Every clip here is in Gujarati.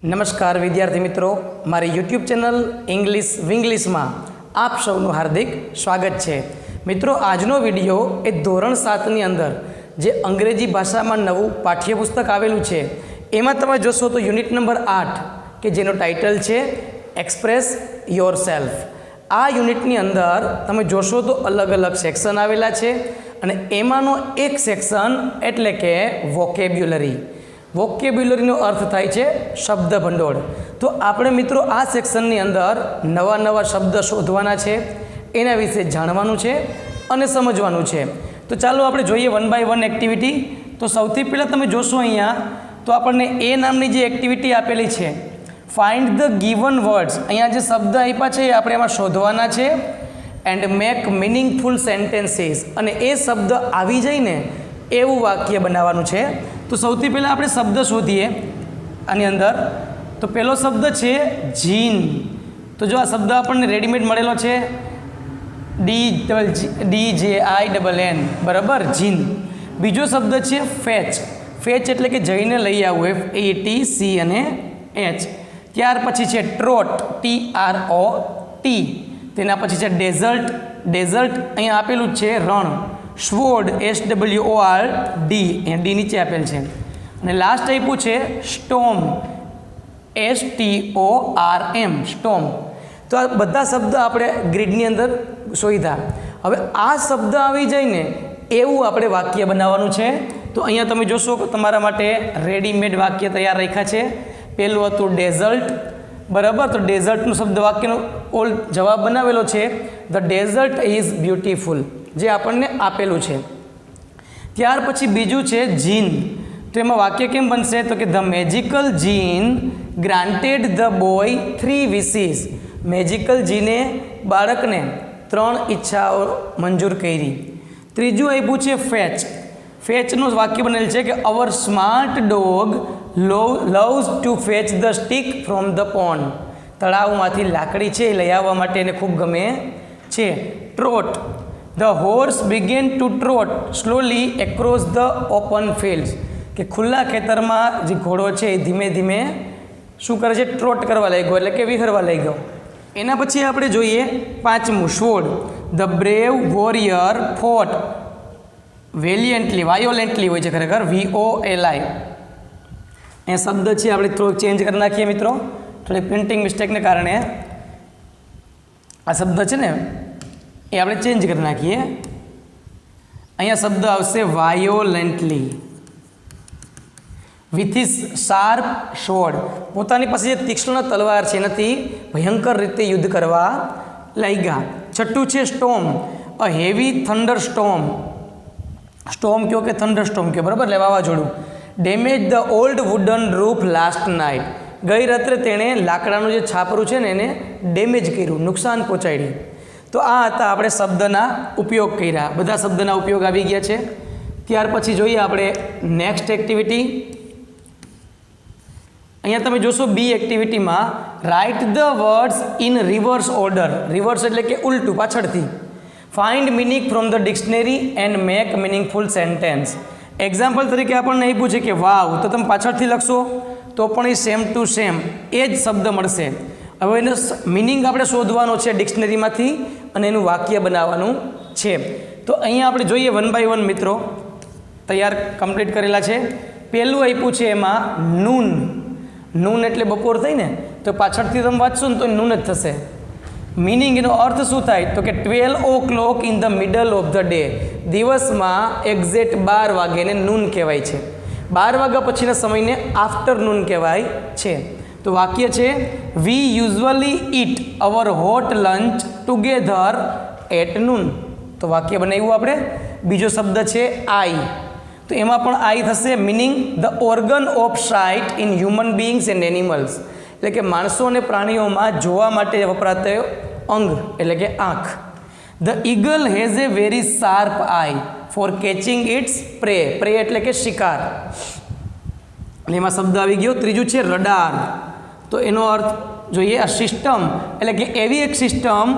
નમસ્કાર વિદ્યાર્થી મિત્રો, મારી યુટ્યુબ ચેનલ ઇંગ્લિશ વિંગ્લિશમાં આપ સૌનું હાર્દિક સ્વાગત છે. મિત્રો, આજનો વિડીયો એ ધોરણ 7ની અંદર જે અંગ્રેજી ભાષામાં નવું પાઠ્યપુસ્તક આવેલું છે એમાં તમે જોશો તો યુનિટ નંબર 8 કે જેનો ટાઇટલ છે એક્સપ્રેસ યોર સેલ્ફ. આ યુનિટની અંદર તમે જોશો તો અલગ અલગ સેક્શન આવેલા છે અને એમાંનો એક સેક્શન એટલે કે વોકેબ્યુલરી. વોકેબ્યુલરીનો અર્થ થાય છે શબ્દ ભંડોળ. તો આપણે મિત્રો આ સેક્શનની અંદર નવા નવા શબ્દ શોધવાના છે, એના વિશે જાણવાનું છે અને સમજવાનું છે. તો ચાલો આપણે જોઈએ વન બાય વન એક્ટિવિટી. તો સૌથી પહેલાં તમે જોશો અહીંયા તો આપણને એ નામની જે એક્ટિવિટી આપેલી છે, ફાઇન્ડ ધ ગિવન વર્ડ્સ. અહીંયા જે શબ્દ આપ્યા છે એ આપણે એમાં શોધવાના છે એન્ડ મેક મિનિંગફુલ સેન્ટેન્સીસ, અને એ શબ્દ આવી જઈને એવું વાક્ય બનાવવાનું છે. તો સૌથી પહેલાં આપણે શબ્દ શોધીએ આની અંદર. તો પહેલો શબ્દ છે જીન. તો જો આ શબ્દ આપણને રેડીમેડ મળેલો છે, DJINN, બરાબર, જીન. બીજો શબ્દ છે ફેચ. ફેચ એટલે કે જઈને લઈ આવવું, FATC અને H. ત્યાર પછી છે ટ્રોટ, TROT. તેના પછી છે ડેઝર્ટ. ડેઝર્ટ અહીંયા આપેલું છે રણ. સ્વોર્ડ, SWORD, અહીંયા ડી નીચે આપેલ છે. અને લાસ્ટ આપ્યું છે સ્ટોર્મ, STORM, સ્ટોર્મ. તો આ બધા શબ્દ આપણે ગ્રીડની અંદર શોધ્યા. હવે આ શબ્દ આવી જાય ને એવું આપણે વાક્ય બનાવવાનું છે. તો અહીંયા તમે જોશો કે તમારા માટે રેડીમેડ વાક્ય તૈયાર રાખ્યા છે. પહેલું હતું ડેઝર્ટ, બરાબર. તો ડેઝર્ટનું શબ્દ વાક્યનો જવાબ બનાવેલો છે ધ ડેઝર્ટ ઇઝ બ્યુટીફુલ, જે આપણને આપેલું છે. ત્યાર પછી બીજું છે જીન. તો એમાં વાક્ય કેમ બનશે? તો કે the magical genie granted the boy 3 wishes. Magical જીને બાળકને 3 ઈચ્છાઓ મંજૂર કરી. ત્રીજું આપ્યું છે ફેચ. ફેચનું વાક્ય બનેલ છે કે our smart dog loves to fetch the stick from the pond. તળાવમાંથી લાકડી છે એ લઈ આવવા માટે એને ખૂબ ગમે છે. Trott. The horse began to trot slowly across the open fields. કે ખુલ્લા ખેતરમાં જે ઘોડો છે એ ધીમે ધીમે શું કરે છે? ટ્રોટ કરવા લાગ્યો, એટલે કે વિહરવા લાગ્યો. એના પછી આપણે જોઈએ પાંચમું સ્વોર્ડ. ધ બ્રેવ વોરિયર ફોટ વેલિયન્ટલી, વાયોલેન્ટલી હોય છે ખરેખર, VOLI. એ શબ્દ છે આપણે થોડોક ચેન્જ કરી નાખીએ મિત્રો, થોડી પ્રિન્ટિંગ મિસ્ટેકને કારણે આ શબ્દ છે ને એ આપણે ચેન્જ કરી નાખીએ. અહીંયા શબ્દ આવશે violently. With his sharp sword. પોતાની પાસે જે તીક્ષ્ણ તલવાર છે એનાથી ભયંકર રીતે યુદ્ધ કરવા લાગ્યા. છઠ્ઠું છે સ્ટોર્મ. અ હેવી થંડર સ્ટોર્મ. સ્ટોર્મ કયો કે થંડર સ્ટોર્મ કયો, બરાબર, એટલે વાવાઝોડું. Damage the old wooden roof last night. ગઈ રાત્રે તેણે લાકડાનું જે છાપરું છે ને એને ડેમેજ કર્યું, નુકસાન પહોંચાડ્યું. તો આ હતા આપણે શબ્દના ઉપયોગ કર્યા. બધા શબ્દના ઉપયોગ આવી ગયા છે. ત્યાર પછી જોઈએ આપણે નેક્સ્ટ એક્ટિવિટી. અહીંયા તમે જોશો બી એક્ટિવિટીમાં write the words in reverse order. Reverse એટલે કે ઉલટું, પાછળથી. Find meaning from the dictionary and make meaningful sentence. Example તરીકે આપણને આપ્યું છે કે વાવ, તો તમે પાછળથી લખશો તો પણ એ સેમ ટુ સેમ એ જ શબ્દ મળશે. હવે એનો મિનિંગ આપણે શોધવાનો છે ડિક્શનરીમાંથી અને એનું વાક્ય બનાવવાનું છે. તો અહીંયા આપણે જોઈએ વન બાય વન મિત્રો તૈયાર કમ્પ્લીટ કરેલા છે. પહેલું આપ્યું છે એમાં નૂન. નૂન એટલે બપોર થઈ ને, તો પાછળથી તમે વાંચશો ને તો નૂન જ થશે. મિનિંગ, એનો અર્થ શું થાય? તો કે 12 o'clock in the middle of the day. દિવસમાં એક્ઝેક્ટ 12 વાગે એને નૂન કહેવાય છે. 12 વાગ્યા પછીના સમયને આફ્ટરનૂન કહેવાય છે. તો વાક્ય છે we usually eat our hot lunch together at noon. તો વાક્ય બનાવ્યું આપણે. બીજો શબ્દ છે આઈ. તો એમાં પણ આઈ થશે. Meaning the organ of sight in human beings and animals. એટલે કે માણસો અને પ્રાણીઓમાં જોવા માટે વપરાતો અંગ એટલે કે આંખ. The eagle has a very sharp eye for catching its prey. Prey એટલે કે શિકાર. એટલે એમાં શબ્દ આવી ગયો. ત્રીજું છે રડાર. તો એનો અર્થ જોઈએ આ સિસ્ટમ એટલે કે એવી એક system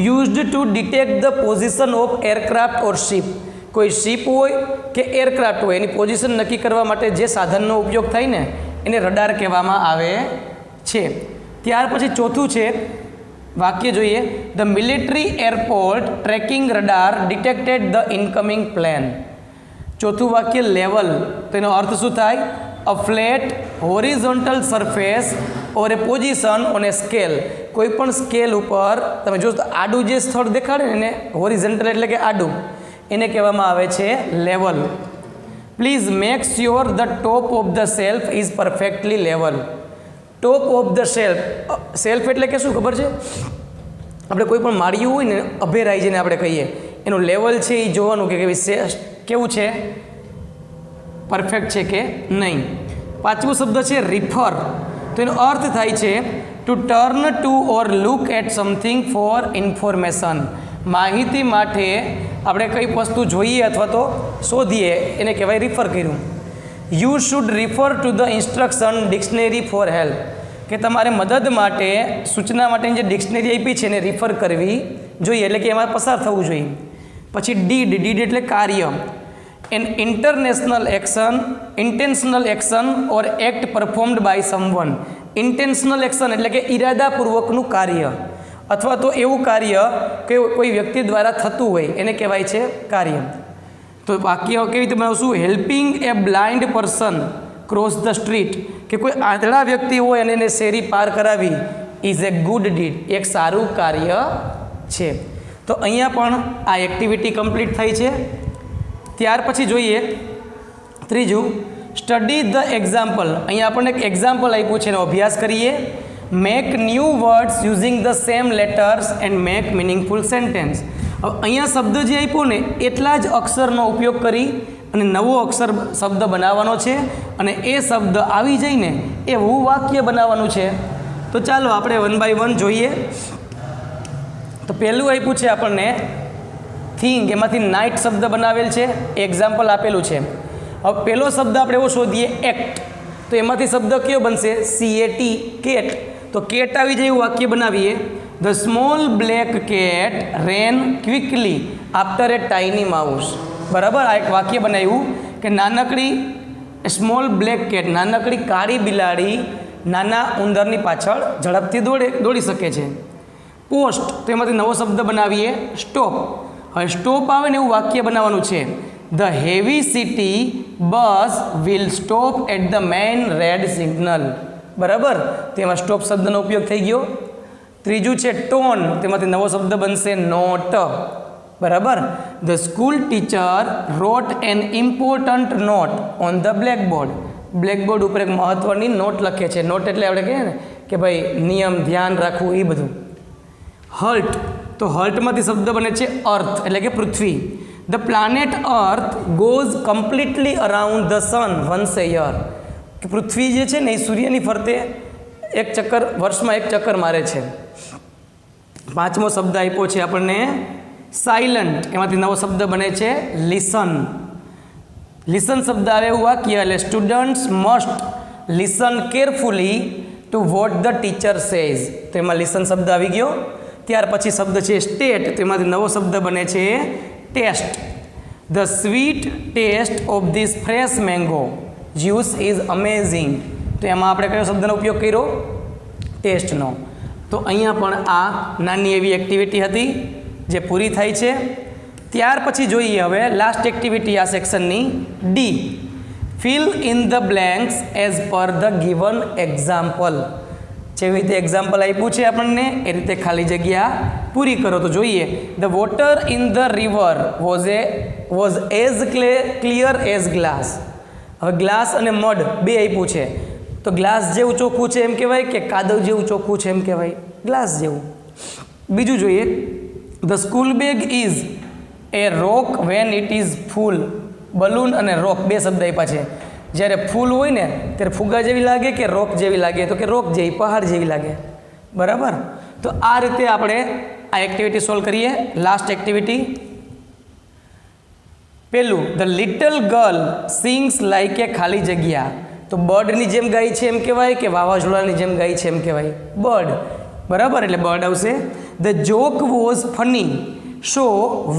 used to detect the position of aircraft or ship. કોઈ શિપ હોય કે એરક્રાફ્ટ હોય એની પોઝિશન નક્કી કરવા માટે જે સાધનનો ઉપયોગ થાય ને એને રડાર કહેવામાં આવે છે. ત્યાર પછી ચોથું છે વાક્ય જોઈએ, the military airport tracking radar detected the incoming plane. ચોથું વાક્ય લેવલ, તો એનો અર્થ શું થાય? A flat horizontal surface or a position on a scale. કોઈ પણ સ્કેલ ઉપર તમે જો આડું જે સ્થળ દેખાડે ને એને હોરિઝોન્ટલ એટલે કે આડું, એને કહેવામાં આવે છે level. Please make sure the top of the self is perfectly level. Top of the self, self એટલે કે શું ખબર છે? આપણે કોઈ પણ માળિયું હોય ને અભેરાઈ જેને આપણે કહીએ, એનું લેવલ છે એ જોવાનું કે કેવું છે, પરફેક્ટ છે કે નહીં. પાંચમો શબ્દ છે રિફર. તો એનો અર્થ થાય છે to turn to or look at something for information. માહિતી માટે આપણે કઈ વસ્તુ જોઈએ અથવા તો શોધીએ એને કહેવાય રિફર કર્યું. You should refer to the instruction dictionary for help. કે તમારે મદદ માટે, સૂચના માટેની જે ડિક્શનરી આપી છે એને રિફર કરવી જોઈએ, એટલે કે એમાં પસાર થવું જોઈએ. પછી ડીડ, ડીડ એટલે કાર્ય. An international action, intentional action or act performed by someone. Intentional action એટલે કે ઈરાદાપૂર્વકનું કાર્ય અથવા તો એવું કાર્ય કે કોઈ વ્યક્તિ દ્વારા થતું હોય એને કહેવાય છે કાર્ય. તો વાક્ય કેવી રીતે બનાવશું? Helping A blind person cross the street. કે કોઈ આંધળા વ્યક્તિ હોય અને એને શેરી પાર કરાવી ઇઝ એ ગુડ ડીડ. એક સારું કાર્ય છે. તો અહીંયા પણ આ એક્ટિવિટી કમ્પ્લીટ થઈ છે. ત્યાર પછી જોઈએ ત્રીજું, સ્ટડી ધ એક્ઝામ્પલ. અહીંયા આપણને એક એક્ઝામ્પલ આપ્યું છે, એનો અભ્યાસ કરીએ. Make new words using the same letters and make meaningful sentence. હવે અહીંયા શબ્દ જે આપ્યો ને એટલા જ અક્ષરનો ઉપયોગ કરી અને નવો અક્ષર શબ્દ બનાવવાનો છે અને એ શબ્દ આવી જઈને એવું વાક્ય બનાવવાનું છે. તો ચાલો આપણે વન બાય વન જોઈએ. તો પહેલું આપ્યું છે આપણને થિંગ, એમાંથી નાઇટ શબ્દ બનાવેલ છે, એક્ઝામ્પલ આપેલું છે. હવે પહેલો શબ્દ આપણે એવો શોધીએ એક્ટ. તો એમાંથી શબ્દ કયો બનશે? CAT, cat. તો કેટ આવી જાય એવું વાક્ય બનાવીએ. The small black cat rain quickly after A tiny mouse. બરાબર, આ એક વાક્ય બનાવ્યું કે નાનકડી સ્મોલ બ્લેક કેટ, નાનકડી કાળી બિલાડી નાના ઉંદરની પાછળ ઝડપથી દોડી શકે છે. પોસ્ટ, તો એમાંથી નવો શબ્દ બનાવીએ સ્ટોપ. હવે સ્ટોપ આવે ને એવું વાક્ય બનાવવાનું છે. The heavy city bus will stop at the main red signal. બરાબર, તેમાં સ્ટોપ શબ્દનો ઉપયોગ થઈ ગયો. ત્રીજું છે ટોન, તેમાંથી નવો શબ્દ બનશે નોટ. બરાબર, the school teacher wrote an important note on the blackboard. Blackboard ઉપર એક મહત્ત્વની નોટ લખે છે. નોટ એટલે આપણે કહીએ ને કે ભાઈ નિયમ, ધ્યાન રાખવું, એ બધું. હર્ટ, તો હર્ટમાંથી શબ્દ બને છે અર્થ એટલે કે પૃથ્વી. The planet earth goes completely around the sun once a year. કે પૃથ્વી જે છે ને એ સૂર્યની ફરતે એક ચક્કર, વર્ષમાં એક ચક્કર મારે છે. પાંચમો શબ્દ આપ્યો છે આપણને સાયલન્ટ. એમાંથી નવો શબ્દ બને છે લિસન. લિસન શબ્દ આવે એવું વાક્ય એટલે students must listen carefully to what the teacher says. તો એમાં લિસન શબ્દ આવી ગયો. ત્યાર પછી શબ્દ છે સ્ટેટ. તેમાંથી નવો શબ્દ બને છે taste. The sweet taste of this fresh mango juice is amazing. તો એમાં આપણે કયો શબ્દનો ઉપયોગ કર્યો? ટેસ્ટનો. તો અહીંયા પણ આ નાની એવી એક્ટિવિટી હતી જે પૂરી થાય છે. ત્યાર પછી જોઈએ હવે લાસ્ટ એક્ટિવિટી આ સેક્શનની, D. Fill in the blanks as per the given example. જેવી રીતે એક્ઝામ્પલ આપ્યું છે આપણને એ રીતે ખાલી જગ્યા પૂરી કરો. તો જોઈએ, the water in the river was as clear as glass. હવે ગ્લાસ અને મડ બે આપ્યું છે. તો ગ્લાસ જેવું ચોખ્ખું છે એમ કહેવાય કે કાદવ જેવું ચોખ્ખું છે એમ કહેવાય? ગ્લાસ જેવું. બીજું જોઈએ, the school bag is A rock when it is full. Balloon અને રોક બે શબ્દ આપ્યા છે. જ્યારે ફૂલ હોય ને ત્યારે ફુગા જેવી લાગે કે રોક જેવી લાગે? તો કે રોક જેવી, પહાડ જેવી લાગે. બરાબર, તો આ રીતે આપણે આ એક્ટિવિટી સોલ્વ કરીએ. લાસ્ટ એક્ટિવિટી, પહેલું, the little girl sings like a ખાલી જગ્યા. તો બર્ડની જેમ ગાય છે એમ કહેવાય કે વાવાઝોડાની જેમ ગાય છે એમ કહેવાય? બર્ડ. બરાબર, એટલે બર્ડ આવશે. ધ જોક વોઝ ફની સો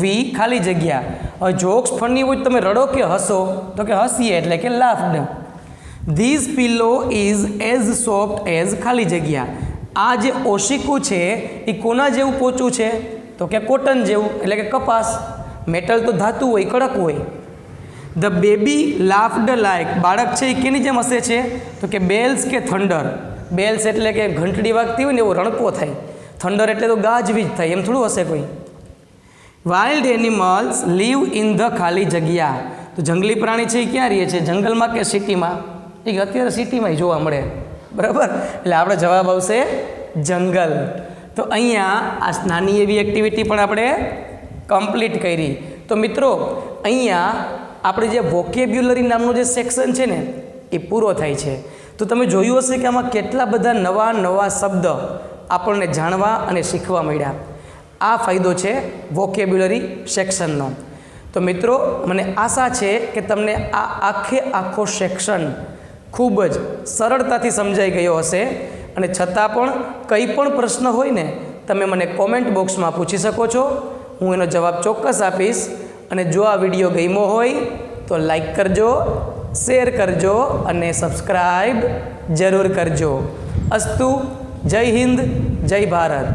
વી ખાલી જગ્યા. હવે જોક્સ ફની હોય તમે રડો કે હસો? તો કે હસીએ એટલે કે laughed. This pillow is as soft as ખાલી જગ્યા. આ જે ઓશિકું છે એ કોના જેવું પોચું છે? તો કે કોટન જેવું, એટલે કે કપાસ. મેટલ તો ધાતુ હોય, કડક હોય. ધ બેબી લાફ્ડ લાઇક, બાળક છે એ કેની જેમ હસે છે? તો કે બેલ્સ કે થંડર. બેલ્સ એટલે કે ઘંટડી વાગતી હોય ને એવો રણકો થાય. થંડર એટલે તો ગાજવીજ થાય, એમ થોડું હશે કોઈ. Wild animals live in the ખાલી જગ્યા. તો જંગલી પ્રાણી છે એ ક્યાં રહે છે? જંગલમાં કે સિટીમાં? એ અત્યારે સિટીમાં જોવા મળે, બરાબર. એટલે આપણો જવાબ આવશે જંગલ. તો અહીંયા આ નાની એવી એક્ટિવિટી પણ આપણે કમ્પ્લીટ કરી. તો મિત્રો અહીંયા આપણે જે વોકેબ્યુલરી નામનું જે સેક્શન છે ને એ પૂરો થાય છે. તો તમે જોયું હશે કે આમાં કેટલા બધા નવા નવા શબ્દ આપણને જાણવા અને શીખવા મળ્યા. આ ફાયદો છે વોકેબ્યુલરી સેક્શનનો. તો મિત્રો મને આશા છે કે તમને આ આખો સેક્શન ખૂબ જ સરળતાથી સમજાઈ ગયો હશે. અને છતાં પણ કંઈ પણ પ્રશ્ન હોય ને તમે મને કોમેન્ટ બોક્સમાં પૂછી શકો છો. હું એનો જવાબ ચોક્કસ આપીશ. અને જો આ વિડીયો ગમ્યો હોય તો લાઈક કરજો, શેર કરજો અને સબસ્ક્રાઈબ જરૂર કરજો. અસ્તુ. જય હિન્દ, જય ભારત.